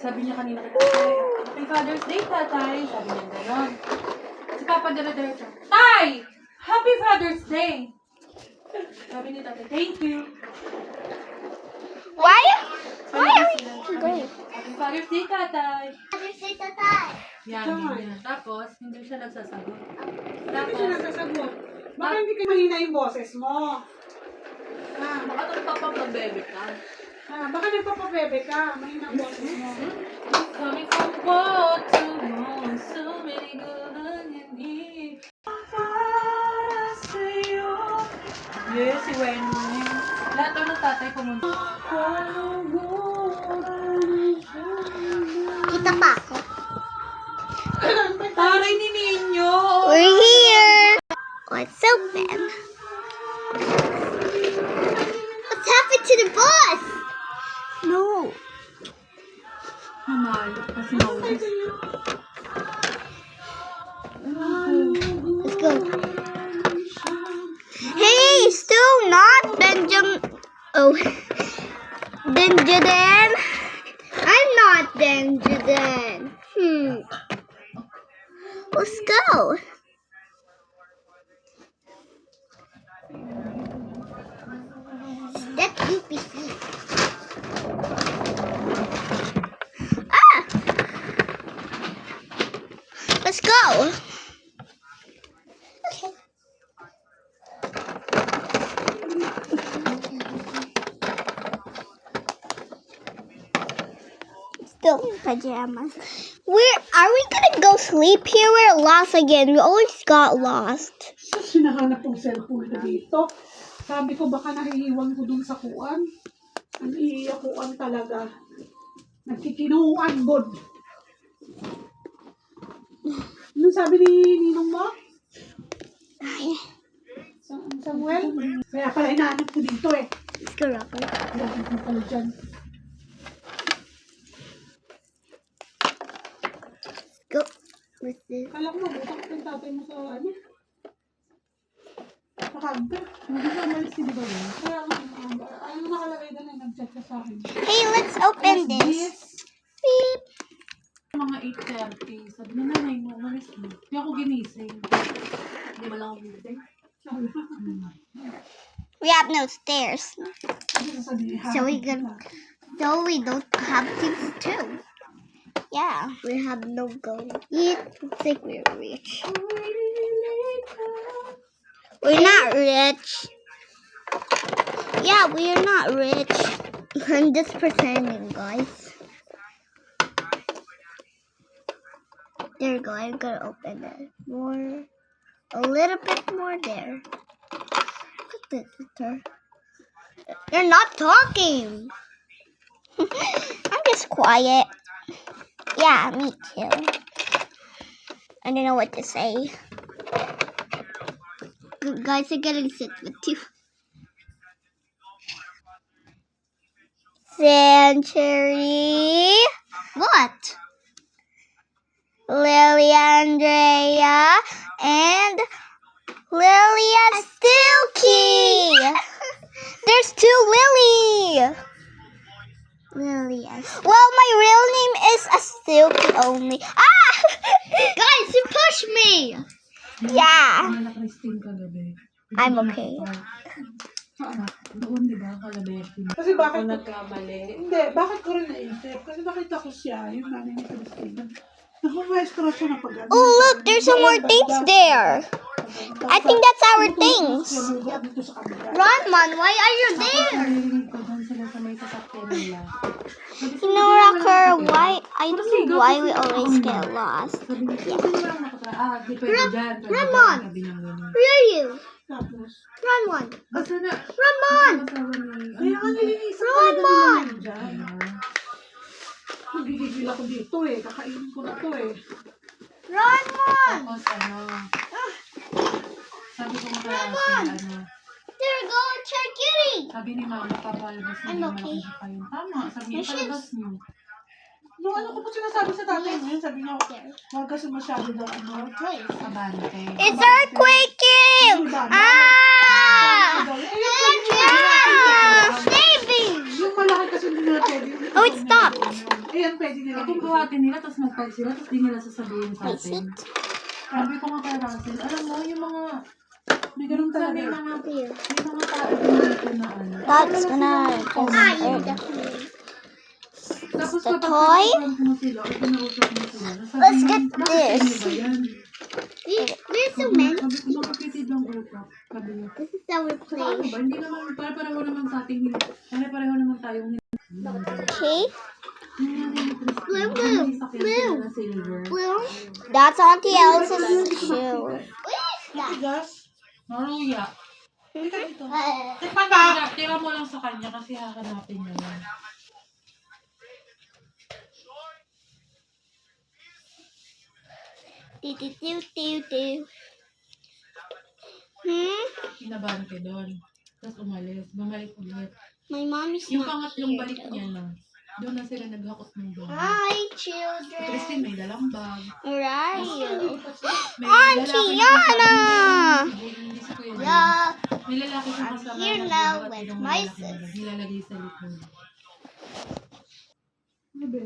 Sabi niya kanina kay tatay, Happy Father's Day, tatay. Sabi niya gano'n. Si Papa dire-diretso, Tay! Happy Father's Day! Sabi ni tatay, thank you. Why Sabi are niya, you going? Happy Father's Day, tatay. Father's Day, tatay. Yan, ganyan. Tapos, hindi siya nagsasagot. Bakit siya nasasagot? Baka hindi ka mahina yung boses mo? Baka nagpapag-bebe ka. Baka nagpapabebe ka, mahina ang boses mo. Coming from what to want, so many good and eat. Para sa'yo. Yes, si Wendy. Lahat ng tatay pumunta. Kita pa ako. Taray ni Ninyo! We're here. What's open? What's happened to the bus? No. Mamalo kasi maulis. Let's go. Hey, still not Benjamin. Oh, Benjamin. I'm not Benjamin. Let's go. Step UPC. Let's go. Okay. Still in pajamas. Where are we gonna go sleep here? We're lost again. We always got lost. Sinahanap yung cellphone ko dito. Sabi ko baka nahihiwan ko dun sa kuwan. Ang iiyakuan talaga. Nagkikinuan, God. Ano sabi ni Ninong mo? Samuel? Kaya pala inaanap ko dito eh. Let's go, Robert. Dahil ko pala dyan. Go. With this. Kala ko mabutak ko yung tatay mo sa ano. Nakagda. Hindi ka umalis si Diba ba? Kaya ano nakalagay doon ay nag-chat ka sa akin. Hey, let's open this. Beep. Mga 8:30. Sabi na nanay mo, umalis mo. Hindi ako ginising. Hindi mo lang ako ginising. We have no stairs, so we don't have things too. Yeah, we have no gold. It looks like we're rich. We're not rich. Yeah, we are not rich. I'm just pretending, guys. There we go. I'm gonna open it more. A little bit more there. Look at this. You're not talking. I'm just quiet. Yeah, me too. I don't know what to say. Guys are getting sit with you. Century. What? Lily Andrea and Lilia Stilky. There's two Lily. Lilia. Well, my real name is Stilky only. Ah! Guys, you pushed me. Yeah. I'm okay. Doon, di ba? Kalabetin. Kasi bakit? Ako nagkamali. Hindi, bakit ko rin naisip? Kasi nakita ko siya, yung nanay ni Christina. Nakamuestro siya na pag Oh, look, there's some more things there. I think that's our things. Ronman, why are you there? You know, Rocker, why? I don't know why we always get lost. Ronman, where are you? Ronman, Ronman, Ronman. Nagigigil ako dito eh. Kakainin ko na to eh. Ronman. Tapos sabi ko nga There we go, Charcuterie. sabi ni Mama, papalabas niyo yung okay. malaki pa yun. Tama, sabi niya, palabas niyo. Yung ano ko po sinasabi sa tatay mo yun, sabi niya, huwag kasi masyado daw Abante. It's earthquaking. Ah! Yeah! Saving. Yung malaki kasi hindi na pwede. Oh, it stopped. Ayan, pwede nila. Kung buhatin nila, tapos mag-5 sila, tapos di nila sasabihin sa Place atin. it. Sabi ko nga kay Russell, alam mo, yung mga, May ganun minsan talaga. Here. may mga tao dito na ano. That's gonna Ah, just yun. definitely. Tapos The kapag toy? pinag-prank mo sila, o pinausap mo sila, Let's sasabihin, get bakit sa inyo this. ba yan? There's so many. Sabi ko, makapitid lang utak. Sabi niya, This is our ano place. ba, hindi naman, pareho naman sa ating hindi. Pareho naman tayong hindi. Okay. Blue, blue, blue. Na silver. Blue. That's Auntie Elsa's shoe. Matigas. Maruya. Uh, Tira mo lang sa kanya kasi hahanapin niya yan. do. Kinabahan ko doon. Tapos umalis. Bumalik ulit. My mommy's Yung not pangatlong here. balik niya na. Doon na sila naghakot ng doon. Hi, Christine children. may dalang bag. Rayo. May Auntie lalaki Yana. kasama. Hindi si Kuya Jen. Yeah. May lalaki siyang I'm kasama. here na now nagbuhat with ng my malalaking sis. bag. Nilalagay sa likod. Ano ba?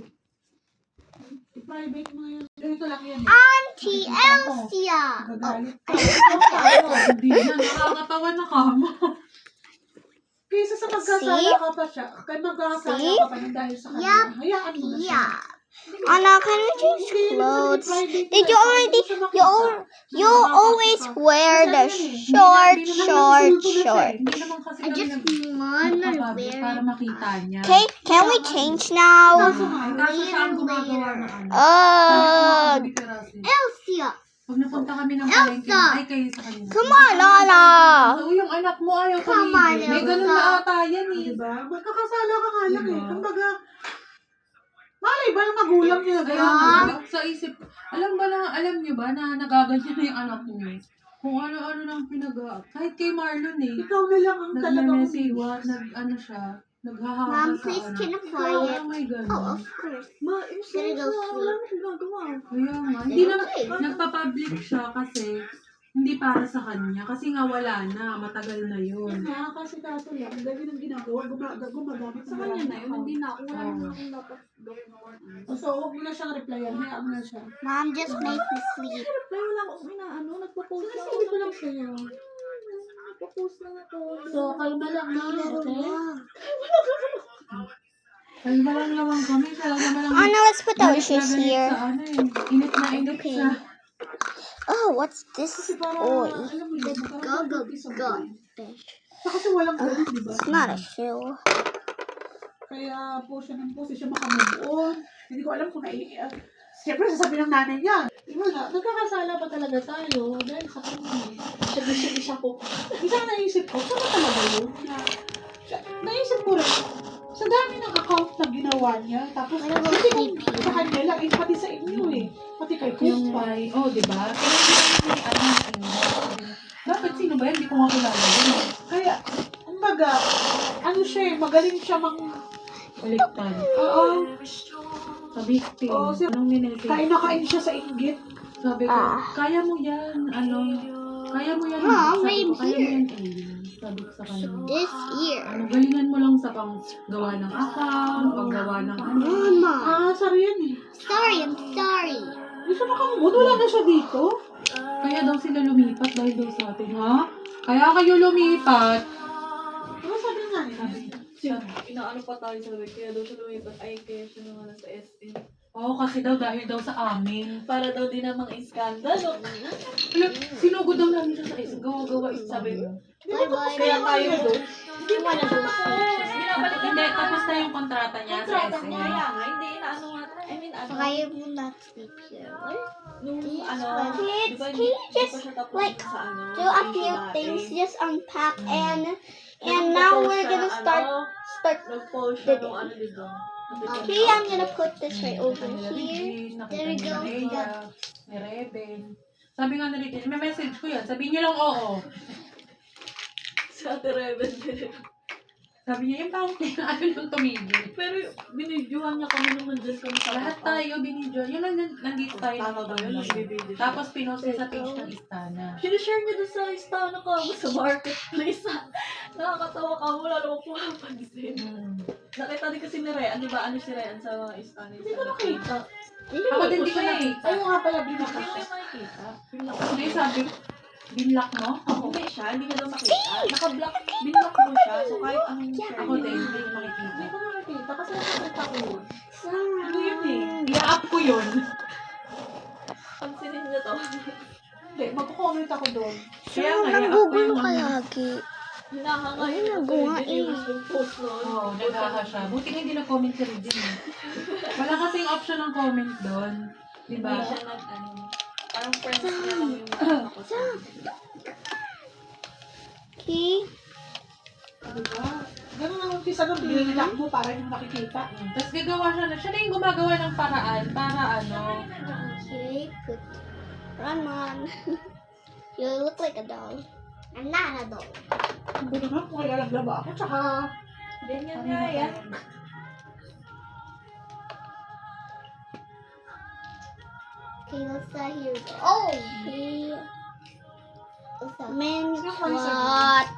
I-private mo yan. Ito lang yan. Auntie Elsia. Gagalit. Hindi na. Nakakatawa na kama. Kaysa sa magkasala See? ka pa siya, kaya magkakasala See? ka pa ng dahil sa kanya. Yup. Hayaan mo na siya. Yeah. Anna, can we change clothes? Did you already? You always wear the short. Hindi naman kasi I kami just nag- wanna nagpapublic wear. para makita niya. Okay, can we change now? Kaso siya ang gumagawa ng ano. Uh, Sabi ko kay Russell, Elsia. pag napunta kami ng palengke, Elsa! ay kayo sa kanila. Come on, Anna. So, yung anak mo ayaw Come tumigil. on, May ganun Elsa. na ata yan eh. Diba? Magkakasala ka nga lang eh. Diba? Kumbaga, malay ba yung magulang niya na Kaya gano'n? nga, sa isip, alam niyo ba na nagaganyan na yung anak niyo? Kung ano-ano nang kahit kay Marlon eh. Ikaw na lang ang talagang Nagme-message, siya, naghahawa Mom, sa please ano. keep Ikaw, quiet. may ganun. Oh, of course. Ma, Gotta go sleep. Kaya nga, hindi na, nagpa-public siya kasi hindi para sa kanya. Kasi nga wala na, matagal na yun. nga, kasi kaso lang, dahil ng ginagawa, gumagamit sa kanya na yun. Hindi na ako, wala naman akong dapat gawin na work. So, huwag mo na siyang replyan, hayaan mo na siya. Mom just made me sleep. Reply wala akong inaano, nagpo-post na ako. Sinasabi ko lang sa'yo. Nagpo-post na ako. So, kalma lang ha, okay? Kalma lang naman kami, talaga naman lang. Anna, let's put our shoes here. Sa ano eh, init na init Okay. sa... Oh, what's this toy? Alam mo yun, magkakaroon ng peace of mind. Fish. Kasi walang ganun, di ba? It's not a shoe. Kaya po siya ng po siya makamove on. Hindi ko alam kung siyempre sasabihin ng nanay niya. Wala, nagkakasala pa talaga tayo dahil sa kanya. Siya ko. Isa naisip ko, saan ba talaga yun? Naisip ko rin, sa dami ng account na ginawa niya, tapos Ano ba hindi CP? ko sa kanya lang, pati sa inyo eh. Pati kay Yung Kuspa. may, oh, di ba? Kaya hindi may dapat sino ba yan? Hindi ko nga kilala yun. Kaya, kumbaga, ano siya eh, magaling siya Baliktad. Oo. Sa victim. Oo, siya- Anong minessage? Kain na kain siya sa inggit. Sabi ko, Ah. kaya mo yan, kaya mo yan. Mom, Sabi ko, I'm kaya mo here. yan, Aileen. Sabi ko sa kanya. This year. Galingan mo lang sa panggawa ng account, paggawa ng ano. Mama. Sorry yan eh. Sorry, I'm sorry. Gusto makamubod, wala na siya dito. Kaya daw sila lumipat dahil daw sa atin, ha? Kaya kayo lumipat. Ano sabi nga niya? Inaano pa tayo sa web, kaya daw siya lumipat. Ay, kaya siya naman sa SM. Oo, kasi daw dahil daw sa amin. Para daw din namang iskandalo. Alam, sinugod daw namin siya sa isa. Gawa-gawa isa. Sabi ko, Bye-bye. kaya tayo doon. Hindi mo na Binabalik Hindi, tapos na yung kontrata niya sa kontrata SM. niya. Kaya nga, hindi inaano nga. I mean, ano. Kaya mo not sleep here. Nung ano, Kids, di ba, can you hindi just, pa siya tapos like, sa ano. do a few dati. things, just unpack and Nung now nag-post we're siya, gonna start. Nag-post siya nung ano, di ba? Okay, I'm gonna put this right over Nakita nila here. Regine, nakita There we nila go. Leia, ni Reben. Sabi nga ni Regine, may message ko yan. Sabihin niyo lang oo. Sa Ate Rebel. Sabi niya, yung fountain, ano yung tumigil. Pero binidyohan niya kami nung nandun kami sa Lahat tayo binidyo. Yun lang, nandito tayo. Tama ba yun? Nagbibidyo siya. Tapos pinost niya sa page ng Istana. Sinishare niya dun sa istana ka sa marketplace. Nakakatawa ka mo, lalo ko po napansin. Nakita din kasi ni Ryan, di ba? Ano si Ryan sa mga istana? Hindi ko nakita. Ako din di ko nakita. Ayaw nga pala, binaka Hindi siya. ko makikita. Hindi, sabi, binlock mo? Hindi siya, hindi niya daw makita. Naka-block, binlock mo siya. So kahit anong share Ako din, hindi ko Hindi makikita. ko nakita kasi nakita ko yun. Ano yun eh? I-up ko yun. pansinin niya to. Hindi, magko-comment ako doon. Kaya nga, i-up ko Nagugulo yung ka ano. lagi. Hinahanga Ay, yun. nagawa Yung post noon. Oo, nagkaka siya. Buti nga hindi na-comment si Regine. eh. Wala kasing option ng comment doon. Di ba? Hindi siya nag-ano. Parang friends niya lang yung ako sa Okay. Diba? Ganun ang umpisa nung binilak mo para yung nakikita. Tapos gagawa siya na, siya na yung gumagawa ng paraan para ano. Okay, good. Run, man. You look like a doll. I'm not a doll. Hindi naman kung kailaglaba ako, tsaka ganyan nga yan. Okay, what's that here? Oh! Okay. What's that? Men, what?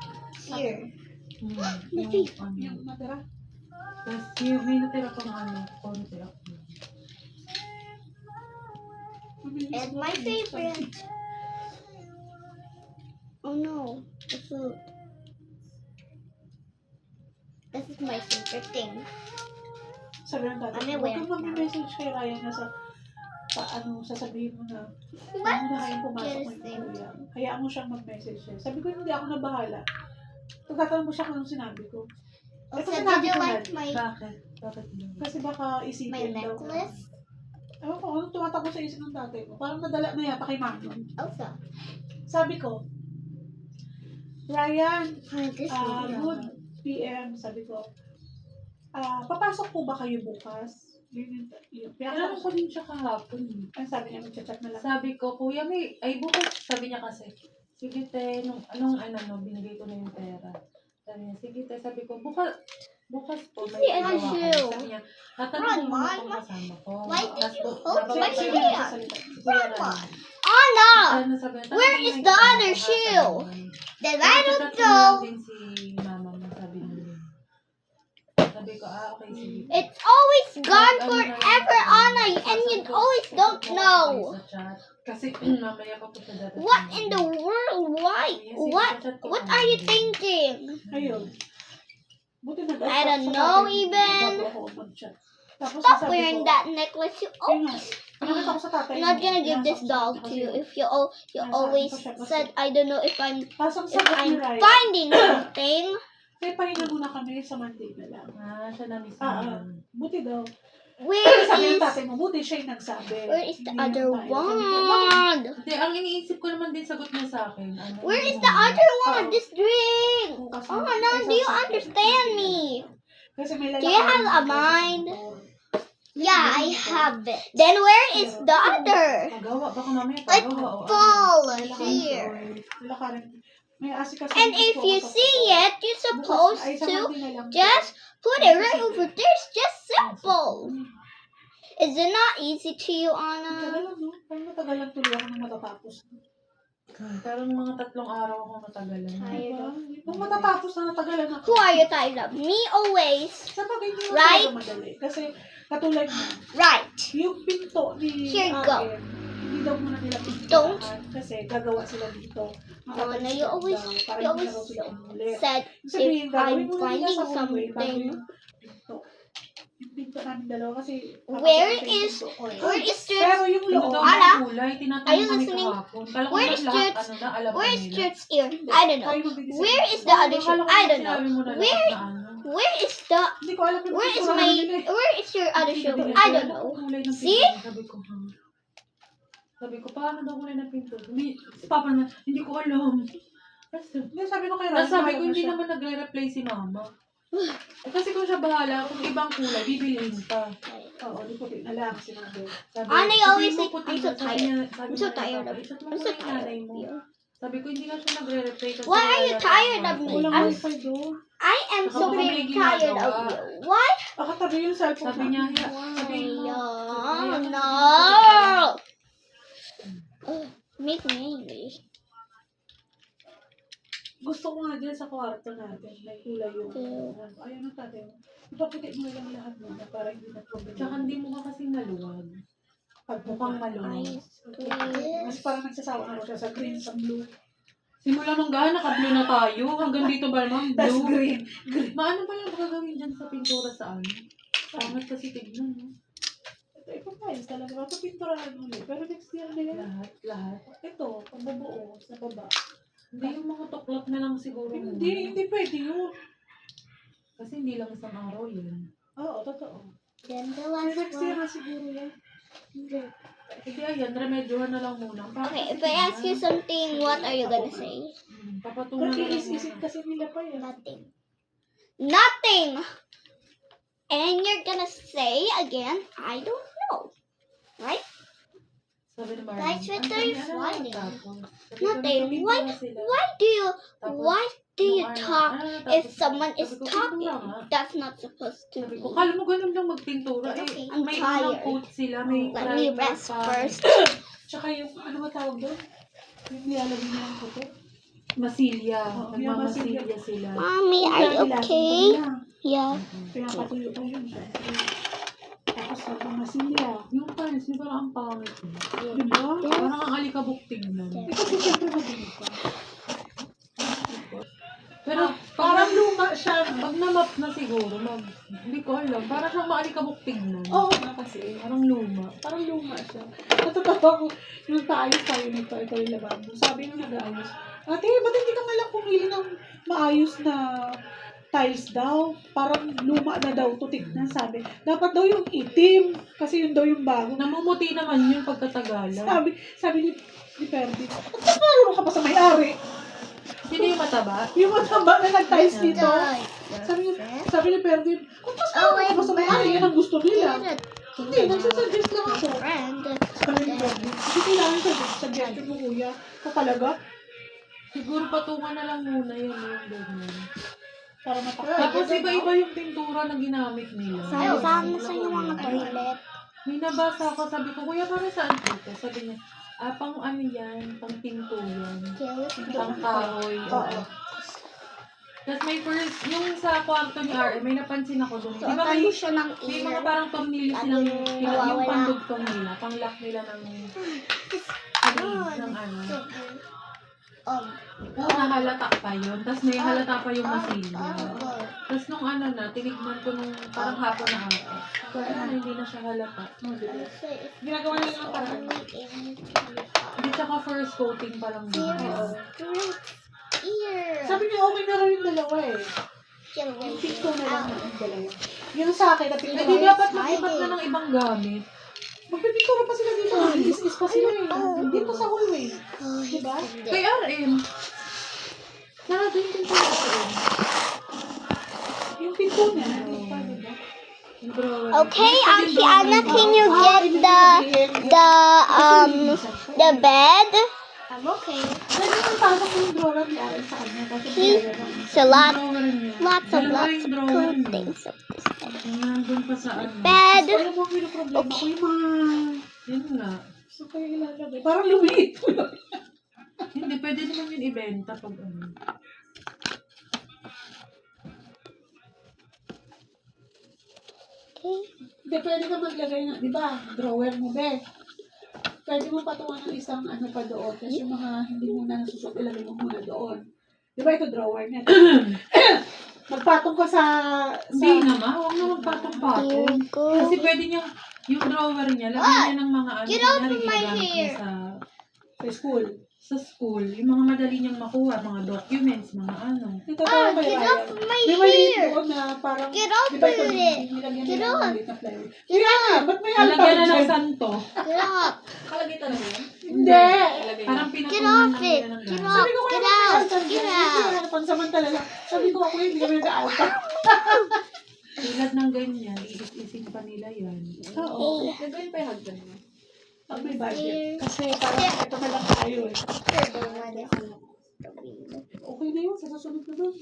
Here. yung natira. Tapos yung may natira pang ano, konti ako. And my favorite. Oh no, the food. This is my favorite thing. Sabi ng dati, Ano huwag yan? kang mag-message kay Ryan na sa ano, sasabihin mo na What? ano na kayong pumasok Yes, mo yung kuya. Hayaan mo siyang mag-message siya. Sabi ko, hindi ako na bahala. Pagkatanong mo siya kung anong sinabi ko. Also, Ito did sinabi you ko like na. my Bakit? Bakit yun? Kasi baka my isipin daw. necklace? Ewan ko, anong tumatakbo sa isip ng tatay mo? Parang nadala na yata kay Manon. Also, Sabi ko, Ryan, this good PM, sabi ko. Papasok po ba kayo bukas? Yun. Alam ko din siya kahapon. Ang sabi niya, mag-chat na lang. Sabi ko, kuya, ay bukas, sabi niya kasi, sige te, anong binigay ko na yung pera. Sabi niya, sige te, sabi ko, bukas po, may Kasi ano gawa siya? kami. Sabi niya, tatanungin mo Mom, kung kasama ko. why did Tapos, you hold bababa my na shoe? yung sasalita. Si Kuya Ryan. Oh no! Ano sabi niya, Where tanungin is mo the yung other kasama shoe? ko. Then I don't Tatanungin know. din si mama mo, sabi niya. Sabi ko, okay, sige. It's always gone forever, Anna, and you always don't know. Kasi mamaya pa po siya dadating. What in the world? Why? What are you thinking? Ayun. Buti na I don't know even. Bago ako mag-chat. Tapos Stop sabi wearing ko, that necklace. You Ayun nga. always. Pinakita ko sa tatay I'm not mo. gonna give this Pinasok doll sa- to you if you always said I don't know if I'm Pasok sa ni Ryan. finding something. Kaya pahinga muna kami sa Monday na lang. Siya na mismo. Buti daw. Where Sabi ng is tatay mo, buti siya yung nagsabi. where is the Hindi other yung tayo. Sabi ko, "Bakit?" one? Hindi, ang iniisip ko naman din sagot niya sa akin. Ano, Where is the other one? This drink. Bukas Oh na- no, ay, do you sasabihin. understand me? Kasi may Do you have a lalaki- mind? Yeah, I have it. Then where is the other? Pagawa, baka mamaya It pagawa. o ano. fall Lalaki- here. Lalakarin. May asikaso. And if you see it, you're supposed to just put it right over there. It's just simple. Is it not easy to you, Anna? Matagal lang, no? Parang matagal lang tuloy ako nang matatapos. Parang mga 3 araw ako natagalan. Tired Diba? of- Nung matatapos na natagalan ako. Who are you tired of? Me always. Sa bagay, hindi mo Right? talaga madali. Kasi katulad mo, Right. yung pinto ni Here you go. hindi daw muna nila pinto. Don't. Kasi gagawa sila dito. Oh, no, you always sila umulit. said Sabihin, if gagawin I'm mo na nila finding sa hallway bago something. yung pinto. Yung pinto namin dalawa kasi Where papasok yung is- pinto ko eh. Where is your Pero yung loob, Pinagawa Ala? ng kulay, Are tinatanong you kami listening? kahapon. Kala ko Where naman is lahat, Church- ano na, alam Where na is nila. Church's ear? I don't know. tayo mag-decide. Where is the other Akala shoe? ko I don't sinabi know. mo na lahat Where na ano. where is the Hindi ko alam yung where is pintura my nila eh. where is your other shoe? Sabi I ko, don't ano know. ang kulay ng pinto? See? Sabi ko, Sabi ko, paano daw kulay ng pinto? Si Papa na, hindi ko alam. Hindi, sabi ko kay Tapos Ryan, sabi ko, bago hindi siya. naman nagre-reply si Mama. Kasi kung siya bahala, kung ibang kulay, bibiliin pa. Oo, di puti na lang sinabi. Sabi, Anna, you sabihin always mo say, puti I'm so na, sabi tired. niya- sabi I'm so niya, tired of "Chat mo I'm so muna yung tired nanay of mo." you. Sabi ko, hindi nga siya nagre-reply kasi Why are you wala tired tayong of me? wifi. Walang I'm- wifi doon. I am so Ako very may tired of ginagawa. you. What? Nakatabi yung cellphone Sabi niya, natin. sabihin mo. Oh, no. Make me angry. Gusto ko nga dyan sa kwarto natin. May kulay yung... Ayun na tayo. Ipaputi mo lang lahat muna para hindi na problem. Tsaka hindi mo ka kasi maluwag. Pag Mukhang maluwag. Ice cream. Mas parang nagsasawa na ako siya sa green, sa blue. Simula nung gahan, naka-blue na tayo. Hanggang dito ba naman? That's Blue. green. Maano pa lang gagawin dyan sa pintura sa ano? Pangat kasi tignan. No? Ito, ipapayos talaga. Mapapinturahan mo ulit. Pero next year na yan. Lahat. Ito, pagbabuo sa baba. Hindi yung mga tuklap na lang siguro. Hindi pwede yun. Kasi hindi lang isang araw yun. Oo, totoo. Then the Ay, last next year one. na siguro yan. Hindi ayan, remedyohan na lang muna. Okay, if I ask you something, what are you gonna say? Papatungan na lang Nag-iisip muna. kasi nila pa yan. Nothing. Nothing! And you're gonna say again, I don't know. Right? Sabi ni Marlon, Guys, what "Ang are you ganda na finding?" tapos. Sabi ko, Nothing. "Tumingin na sila." Why do you Nung ano, talk ano, if tapos someone is sabi ko, talking? "Pintura nga." That's not supposed to Sabi be. ko, kala mo ganun lang magpintura. Okay, Eh, I'm may unang tired. coat sila, may Let me primer rest pa. first. Tsaka yung, ano ba tawag doon? Yung nilalagay niya ng puto. Masilya. Oo, Nagmamasilya yung sila. Mommy, are you okay? Yeah. Pinapatuyo pa yun siya. Tapos masilya. Yung pants, di ba ang pangit? Di ba? Parang ang alikabok tignan. Eh, kasi siyempre madinig pa. Pero Parang luma siya. pag na-map na siguro, hindi ko alam. Parang siyang maalikabok tignan. Oo nga kasi. Parang luma. Parang luma siya. Natatawa ko, yung paayos tayo nito, ito yung lababo. Sabi nung nag-aayos, ate, ba't hindi ka nga lang pumili ng maayos na tiles daw? Parang luma na daw to tignan, sabi. Dapat daw yung itim, kasi yun daw yung bago. Namumuti naman yun pagkatagalan. Sabi ni Ferdi, ba't marunong ka pa sa may-ari? Sino yung mataba? Yung mataba na nag-tiles dito. Sabi ni Ferdi, kung mas marunong ka pa sa may-ari, yan ang gusto nila. Hindi, nagsasuggest lang ako. Friend. Sabi ni Ferdi, hindi kailangan suggestion mo, kuya. Kapalaga, Siguro patungan na lang muna yun yung ganyan. para matakot. Tapos iba-iba yung pintura na ginamit nila. Saan sa yung mga toilet? May nabasa ako, sabi ko, kuya, para saan dito? Sabi niya, pang ano yan, pang pinto yan. Pang kahoy. Oo. Tapos may first, yung sa kwarto ni RM, may napansin ako doon. Di ba Suotan may, mo siya ng may mga ear. parang tornilyo silang, Laging yung nawawala. pandugtong nila, pang lock nila ng, ng ano. Nahalata pa yun. Tapos may halata pa yung masilya. Tapos nung ano na, tinignan ko nung parang hapon na ata. Kaya hindi na siya halata. Ginagawa nila ng paraan. Hindi tsaka first coating pa lang din. Ear. Sabi niya, okay na raw yung dalawa eh. Yung pinto na lang yung dalawa. Yung sa akin, at Eh di dapat mag-ibat na ng ibang gamit. magpipintura pa sila dito. Is pa sila eh. Dito sa hallway. Diba? Kay RM. Sarado yung pinto sa RM. Yung pinto niya, nandito pa, diba? Yung drawer. Okay, Basta yung Auntie drawer Anna, niya. can you get the bed? I'm okay. Pwede nang pasok yung drawer ni Aaron sa kanya. Kasi He- kaya naman. It's a lot, Drawer niya. lots Dalawa of yung drawer cool niya. things of this bed. Nandun pa sa ano. Bed. Alam mo, may problema ko yung mga... Yun nga. So, kaya ilalagay. Parang lumiit ko lang. Hindi, pwede naman yun ibenta pag ano. Okay. Hindi, pwede ka maglagay na, di ba? Drawer mo, be. Pwede mo patuwan ng isang ano pa doon. Kasi yung mga hindi mo na nasusok, ilagay mo muna doon. Di ba ito drawer niya? Magpatong ka sa... Hindi naman, huwag na magpatong-patong. Here you go. Kasi pwede niya, yung drawer niya, lagyan niya ng mga ano, Get off kunyari, of my ginagamit niya hair. Sa school. sa school, yung mga madali niyang makuha, mga documents, mga ano. Nagtatawa ba Get yung off of my May maliit hair. doon na parang... Get off di ba ito, with it. nilagyan Get nila ng off. maliit na plywood. Kaya nga, ba't may alpha Lalagyan na ng dyan? santo. Get off. Kalagay talaga yan? Hindi. Parang Get pinatungan off lang it. nila ng Get gamit. off. Sabi ko, Get kaya out. alpha Get dyan. out. Hindi, pansamantala lang. Sabi ko, ako hindi kami nag-alpha. Tulad ng ganyan, isip pa nila yan. Oo. Gagawin pa yung hagdan mo. Pag may budget. Kasi parang ito na lang tayo eh. the wheel. Okay na yun, sa susunod na doon.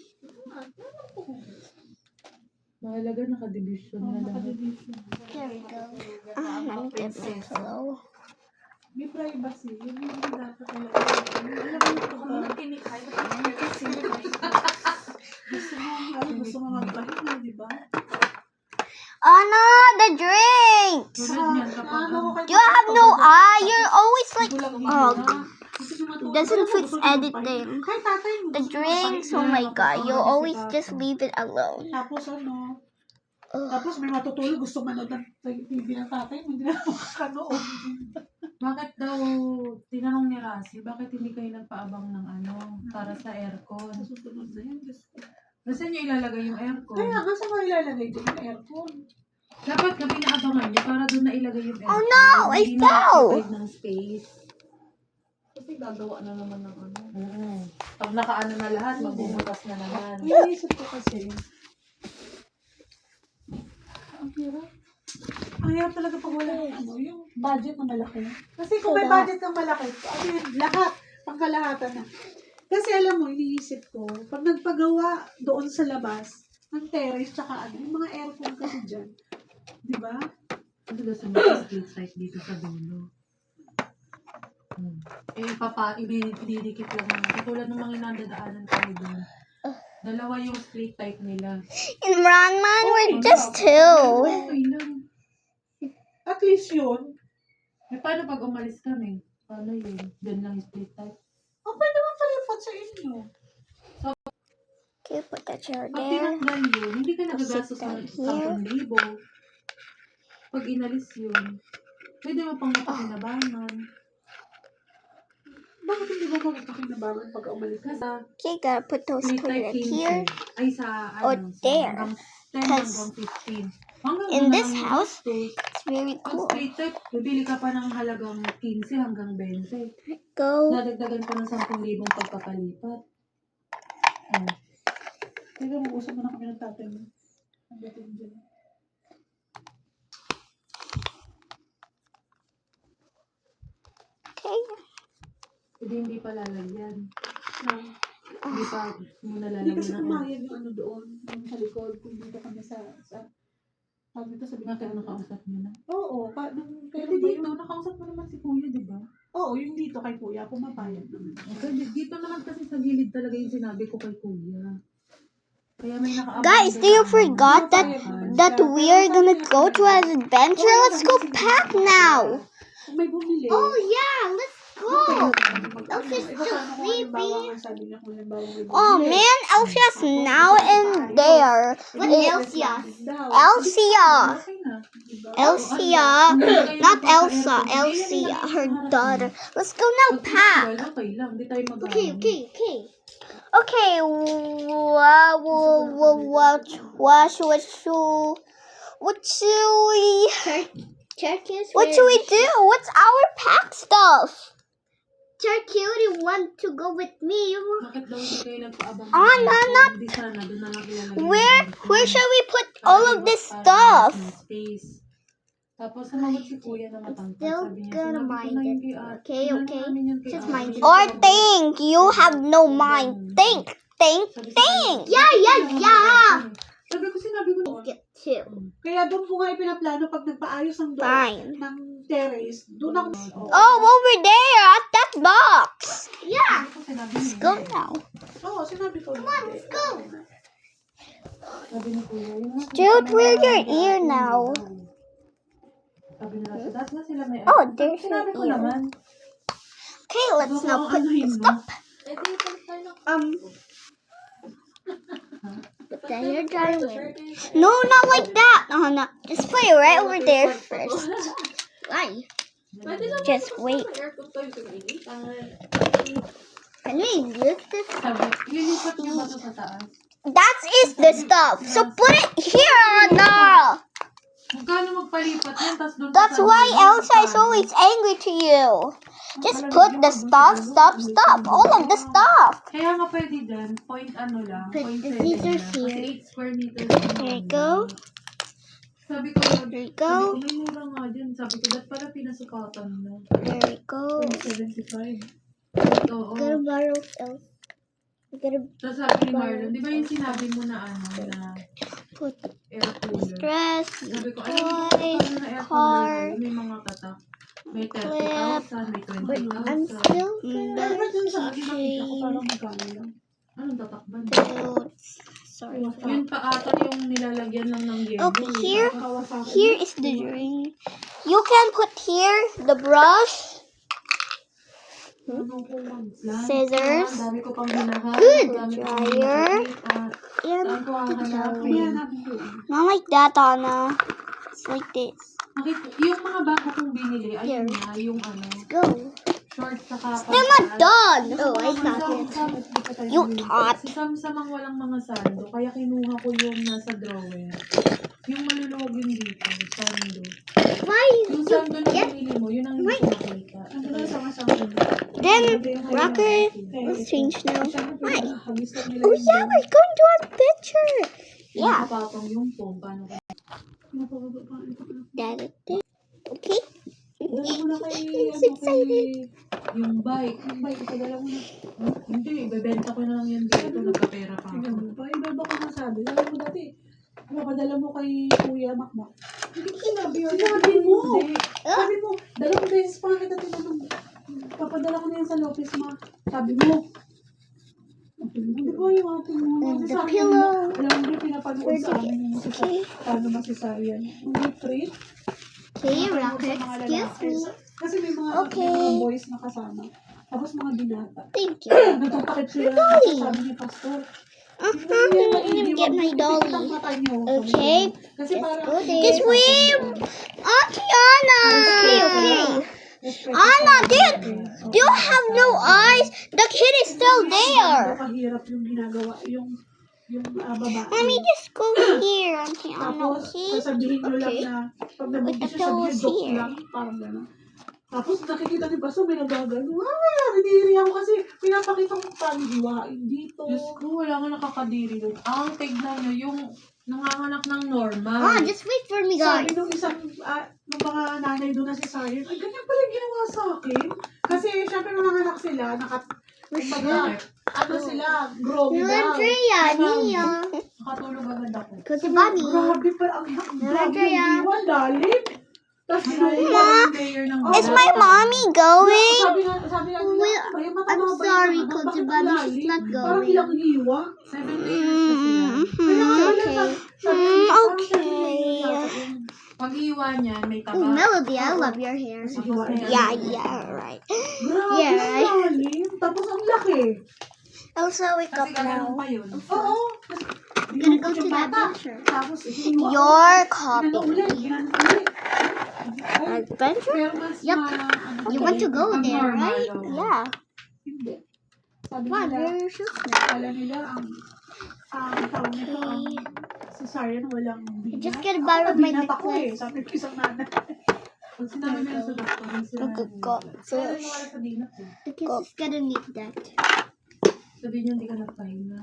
Mahalaga naka-division na lahat. Nakadivision. There we go. Let me get my pillow. May privacy. Yun yung hindi dapat talaga. Alam mo ito ba? Gusto mo magpahinga, di ba? Oh no, the drinks! Tulad niyan kapag You have no eye. You're always like, oh, It doesn't fix editing. Kahit tatay mo. The drinks, oh my god, you always just leave it alone. Tapos ano, Ugh. tapos may matutulog, gusto manood ng TV ng tatay mo, hindi na makakanood. bakit daw, tinanong ni Rasi, bakit hindi kayo nagpaabang ng ano, para sa aircon? Susunod na yan. Diyos ko. Saan niyo ilalagay yung aircon? Kaya nga sa mga ilalagay dyan yung aircon. Dapat na pinaabangan niyo para doon na ilagay yung aircon. Oh no, I Hindi fell! na-occupied ng space. Kasi gagawa na naman ng ano. Pag nakaano na lahat, magbubutas na naman. Iniisip ko kasi, ang hirap. Ang hirap talaga pag wala yung budget na malaki. Kasi kung may budget ng malaki, ano yun, lahat, pangkalahatan na. Kasi alam mo, iniisip ko, pag nagpagawa doon sa labas, ng terrace, tsaka ano, yung mga aircon kasi dyan. Di ba? Kasi gusto mo sa split side dito sa dulo. Ididikit lang naman. Katulad ng mga inandadaanan tayo doon. Dalawa yung split type nila. In Ranman, we're just two. Okay lang. At least yun. Eh, paano pag umalis kami? Paano yun? Doon lang yung split type. O, pwede mo palipat sa inyo. Okay, put the chair Pag there. tinanggal yun, hindi ka nagagastos ng 10,000. Pag inalis yun, pwede mo pang mapakinabangan. Bakit hindi mo magpapakinabangan pag umalis ka? Kasi Okay, gotta put those split type toilet 15. here. Ay, sa Or ano, sa there. hanggang 10 'Cause hanggang 15. Hanggang in doon this lang yung house, gastos. It's very Pag cool. split type, bibili ka pa ng halagang 15 hanggang 20. Go. Nadagdagan pa ng 10,000 pagpapalipat. Oh. Teka, mag-usap mo na kami ng tatay mo. Ang dating dyan. Okay. Hindi pa lalagyan. Hindi pa muna Hindi kasi lalagyan ng kumayag yung ano doon, yung sa likod, kung dito kami sa tawag dito sa Bakit bintana. nakausap niyo na? Oo, Pwede dito, nakausap mo naman si Kuya, di ba? Oo, yung dito kay Kuya, pumapayag naman. Pwede, dito naman kasi sa gilid talaga yung sinabi ko kay Kuya. Kaya may nakaabang. Guys, do you forgot that we are gonna go to an adventure? Let's go pack now. Kung may bumili, Oh yeah, let's go. Elsa's still sleeping. Sabi niya kung halimbawa may Oh bumili. man, Elsia's now in there. What Elsia. daw? Elsia. Okay na. Elsia. Not Elsa. Elsia, her daughter. Let's go now pack. Okay lang, di tayo mag Okay. Okay, what should we do? What's our pack stuff? Cutie want to go with me. Bakit daw hindi kayo nagpaabang? Oh, no, not. Hindi sana, doon na lang ilalagay yung Where should we put Para all of iba- this para stuff? mas space. Tapos sumagot si Kuya na matangkad. Still Sabi niya, gonna sinabi ko mind na yun it. kay Ate. Okay, Tinanong okay. namin yun kay Just Ate. mind it. Or think. You have no mind. Think. Sabi ko, Yeah. Sabi ko, sinabi ko. Get two. Kaya doon ko nga ipinaplano pag nagpaayos ng doon, Fine. ng terrace, doon ako. Oh, over there at that box. Yeah. Sabi ko, sinabi Let's niya. go now. Oo, sinabi ko. Come on, let's go. Sabi ni Kuya, yun nga, Dude, kung where's ano your na- ear now? Sabi nila, sa taas na sila may Oh, ano. there's Sinabi your ko ear. naman. Okay, let's Baka now put anuhin the mo. stuff. Um, Put the hair dryer in. No, not like that. No, no. Just put it right over there first. Why? Just wait. Can we use this? Sabi, lilipat niyo ba ito sa taas? That is the stuff. So put it here now. Magkano magpalipat yan, tas doon That's sa why dulo, Elsa is magkano? always angry to you. Just put the stuff. All of the stuff. Kaya nga pwede dyan, point ano lang, Put point the 7 scissors lang. here. Kasi 8 square meters. There you go. Sabi ko, There you go. may mura nga dyan. Sabi ko, ba't pala pinasukatan mo? There you go. 75. Oo. Gonna borrow Elsa. You gotta Tapos sabi ni Marlon, di ba yung sinabi mo na put air cooler? stress, Sabi ko, toy, paano na air car. cooler? May mga tatak. May 30,000, may I'm 20,000. still Pero ba't dun sa akin nakita ko change parang magkano lang? Anong tatak ba? clothes. Sorry. Yun pa ata yung nilalagyan lang ng yelo. Okay, here, Kawasaki. here is the drink. You can put here the brush, Ano ko mag-plan? scissors, Dami ko pang binahan. Good. Dami ko Dryer. pang nakikita. and Saan ko hahanapin? Kaya natin yun. not like that, Anna. It's like this. Yung mga bago kong binili, ayun Here. na, yung ano, Go. short sa kapas. They're not done. Oh, I got it. You thought. Si Samsamang walang mga sando, kaya kinuha ko yung nasa drawer. Yung maluluwag yung dito, sando. Why Yung you sando na get? binili mo, yun ang hindi ko nakita. Ano na sama-sama yun? Then Rocket. Let's change now. Why? Oh yeah, we're going to our picture. Yeah. Nakapatong yung phone, paano ka? That it. Okay. Dala mo na kay, I'm so excited. Yung bike. Yung bike, ipadala mo na. Hindi, ibebenta ko na lang yan dito, nagkapera pa ako. Tingnan mo ba? Iba ko nasabi. Sabi mo dati, papadala mo kay Kuya Makmak. Hindi ko sinabi yun. Sabi mo! Hindi. Sabi mo, dalawang beses pa kita tinanong. Papadala ko na yan sa Lopez Ma. Sabi mo. Hindi ko yung ating mo. And the Sabi pillow. mo, alam mo, hindi pinapanood sa amin yung Okay. paano masisaryan. Hindi treat. Okay, Pinapanood Rocket. sa mga Excuse lalaki. me. Kasi may mga, Okay. may mga boys na kasama. Tapos mga binata. Thank you. Nagpapakit sila. dolly. Sabi ni Pastor. I'm gonna get my dolly. Okay. Kasi Let's parang, go there. Just wait. Auntie Anna. Okay, okay. Anna, you have no eyes. The kid is still there. Kahirap yung ginagawa, yung babae. Let me just go here, Auntie Anna, Tapos, okay? sasabihin nyo lang Okay. na, pag nabigyan With the siya, sabihin, pillows joke here. lang, parang gano'n. Tapos, nakikita ni Pastor, may nagagano. Nanihiri ako kasi pinapakita ko paano hiwain dito. Diyos ko, wala nga nakakadiri doon. Ang tignan nyo, yung nanganganak ng normal. Ah, just wait for me, Sabi guys. nung isang, nung mga nanay doon na si Siren, ay, ganyan pala yung ginawa sa akin. Kasi, syempre, nung nanganak sila, kumbaga, ano sila, groggy daw. Andrea, Nia. Nakatulog agad ako. Cause the bunny. Grabe pa, ang grabe Andrea. yung iwan, lalim. Tapos, Yung layer ng Is my mommy going? sabi nga nila, Well, "Ay, mataba I'm ba yung sorry, ano? cause Bakit the ang bunny lalim? is not Parang going. ilang hiwa. 7 layers na sila. Kaya nga nila, Okay. sabi nila, parang Okay. sabi nila yata yung Pag iiwa niyan, may taba. Oh, Melody, I love your hair. hiwain na Yeah, yun. yeah, right. Grabe, Yeah, ang right. lalim. Tapos ang laki. Also, wake Kasi up gano'n now. pa yun. Oo. I'm gonna go to that picture. Tapos, hiwa. Your Ginano copy. ulit, ginano ulit. Ay, Adventure? pero mas Yup. ano You want to go Ang there, normal, right? oh. Yeah. Hindi. Sabi Come on, nila, where are your shoes now? akala nila ang tawag nito, ang si Siren walang binat. Just get borrowed my Binat ako eh. necklace. Sabi ko isang nanay. Pag sinabi nila sa doktor, sila Go. Kaya wala sa dinat eh. The kids is gonna need that. Sabi niya, hindi ka nagpahinga.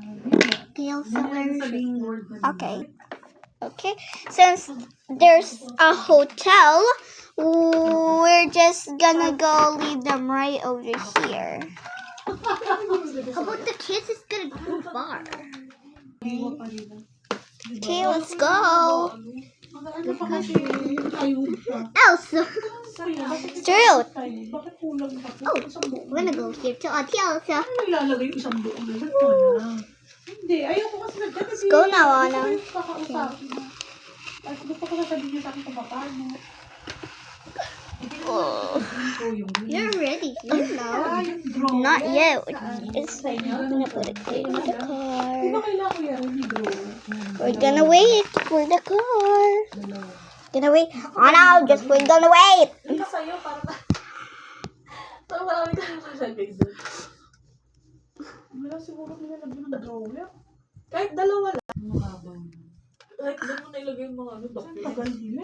Okay, also, Yan where ang is sabing it? word na Okay. Okay. Since there's a hotel, we're just gonna go leave them right over here. How about the kids is gonna go far? Iwa pa rin. Okay, let's go. Ano pa kasi ayun pa. Elsa. Truth. Bakit kulang pa? Oh, Isang buong. we're gonna go here to Auntie Elsa. Ano nilalagay yung isang buong na? Wala. Hindi, ayoko kasi kasi Go now, Anna. gusto ko yung kakausapin mo. At gusto ko sasabihin niyo sa akin kung paano. Oh, Ito yung you're ready here now. Yung draw. Not yet. It's gonna put it in the Di car. ba kailangan ko yan yung draw? We're gonna wait for the car. Gonna wait. Oh no, just we're gonna wait. Ito sa'yo, parang marami ka naman nalagay doon. Wala siguro nilalagyan ng drawer. Kahit dalawa lang. Makabaw. Kahit doon mo nilagay yung mga ano, Saan document. tagal nila?